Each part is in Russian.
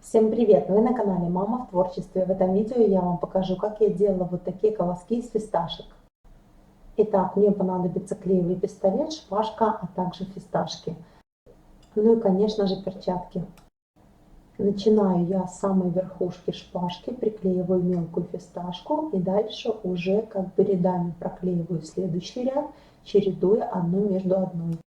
Всем привет! Вы на канале Мама в творчестве. В этом видео я вам покажу, как я делала вот такие колоски из фисташек. Итак, мне понадобится клеевый пистолет, шпажка, а также фисташки. Ну и, конечно же, перчатки. Начинаю я с самой верхушки шпажки, приклеиваю мелкую фисташку и дальше уже как бы рядами проклеиваю следующий ряд, чередуя одну между одной.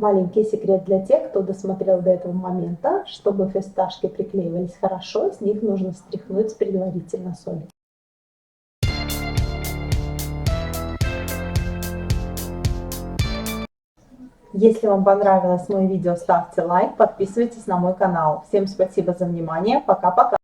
Маленький секрет для тех, кто досмотрел до этого момента: чтобы фисташки приклеивались хорошо, с них нужно стряхнуть предварительно соль. Если вам понравилось мое видео, ставьте лайк, подписывайтесь на мой канал. Всем спасибо за внимание, пока-пока!